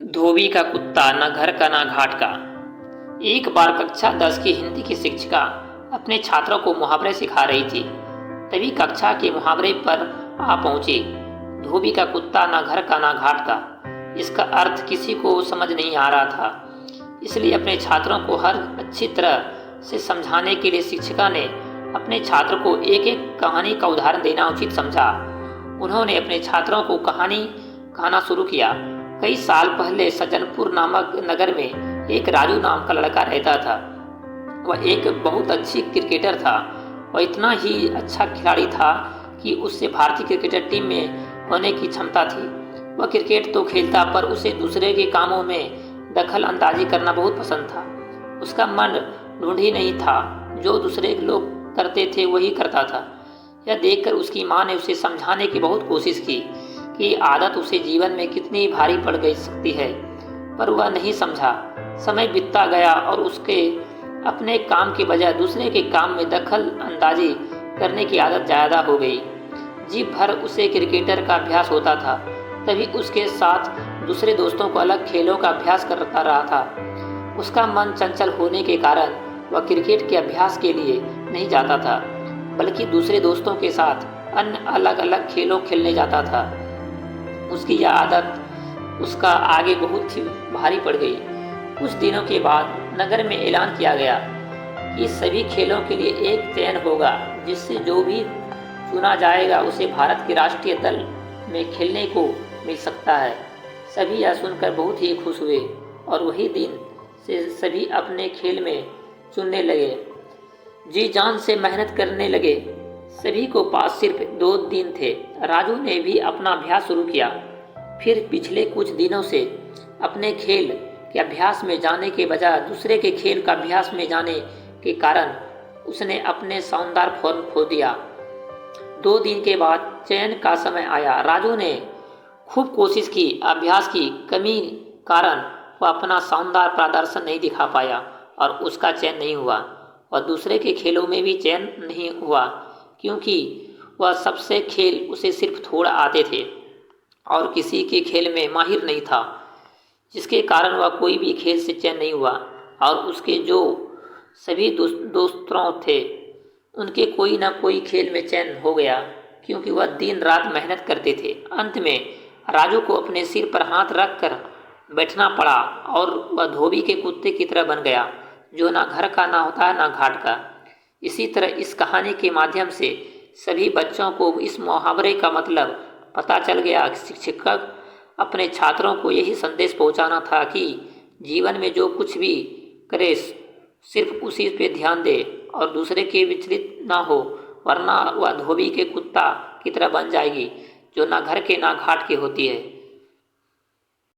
धोबी का कुत्ता न घर का न घाट का। एक बार कक्षा 10 की हिंदी की शिक्षिका अपने छात्रों को मुहावरे सिखा रही थी। तभी कक्षा के मुहावरे पर आ पहुंची। धोबी का कुत्ता न घर का न घाट का। इसका अर्थ किसी को समझ नहीं आ रहा था, इसलिए अपने छात्रों को हर अच्छी तरह से समझाने के लिए शिक्षिका ने अपने छात्र को एक एक कहानी का उदाहरण देना उचित समझा। उन्होंने अपने छात्रों को कहानी कहना शुरू किया। कई साल पहले सज्जनपुर नामक नगर में एक राजू नाम का लड़का रहता था। वह एक बहुत अच्छी क्रिकेटर था। वह इतना ही अच्छा खिलाड़ी था कि उससे भारतीय क्रिकेटर टीम में होने की क्षमता थी। वह क्रिकेट तो खेलता, पर उसे दूसरे के कामों में दखल अंदाजी करना बहुत पसंद था। उसका मन ढूंढ ही नहीं था, जो दूसरे लोग करते थे वही करता था। यह देखकर उसकी माँ ने उसे समझाने की बहुत कोशिश की कि आदत उसे जीवन में कितनी भारी पड़ गई सकती है, पर वह नहीं समझा। समय बीतता गया और उसके अपने काम के बजाय दूसरे के काम में दखल अंदाजी करने की आदत ज़्यादा हो गई। जी भर उसे क्रिकेटर का अभ्यास होता था, तभी उसके साथ दूसरे दोस्तों को अलग खेलों का अभ्यास करता रहा था। उसका मन चंचल होने के कारण वह क्रिकेट के अभ्यास के लिए नहीं जाता था, बल्कि दूसरे दोस्तों के साथ अन्य अलग अलग खेलों खेलने जाता था। उसकी यह आदत उसका आगे बहुत ही भारी पड़ गई। कुछ दिनों के बाद नगर में ऐलान किया गया कि सभी खेलों के लिए एक चयन होगा, जिससे जो भी चुना जाएगा उसे भारत के राष्ट्रीय दल में खेलने को मिल सकता है। सभी यह सुनकर बहुत ही खुश हुए और वही दिन से सभी अपने खेल में चुनने लगे, जी जान से मेहनत करने लगे। सभी को पास सिर्फ 2 दिन थे। राजू ने भी अपना अभ्यास शुरू किया। फिर पिछले कुछ दिनों से अपने खेल के अभ्यास में जाने के बजाय दूसरे के खेल का अभ्यास में जाने के कारण उसने अपने शानदार फॉर्म खो दिया। 2 दिन के बाद चयन का समय आया। राजू ने खूब कोशिश की, अभ्यास की कमी कारण वह अपना शानदार प्रदर्शन नहीं दिखा पाया और उसका चयन नहीं हुआ। और दूसरे के खेलों में भी चयन नहीं हुआ, क्योंकि वह सबसे खेल उसे सिर्फ थोड़ा आते थे और किसी के खेल में माहिर नहीं था, जिसके कारण वह कोई भी खेल से चयन नहीं हुआ। और उसके जो सभी दोस्तों थे, उनके कोई ना कोई खेल में चयन हो गया, क्योंकि वह दिन रात मेहनत करते थे। अंत में राजू को अपने सिर पर हाथ रख कर बैठना पड़ा और वह धोबी के कुत्ते की तरह बन गया, जो ना घर का ना होता है ना घाट का। इसी तरह इस कहानी के माध्यम से सभी बच्चों को इस मुहावरे का मतलब पता चल गया। शिक्षक अपने छात्रों को यही संदेश पहुंचाना था कि जीवन में जो कुछ भी करे सिर्फ उसी पे ध्यान दे और दूसरे के विचलित ना हो, वरना वह धोबी के कुत्ता की तरह बन जाएगी, जो ना घर के ना घाट के होती है।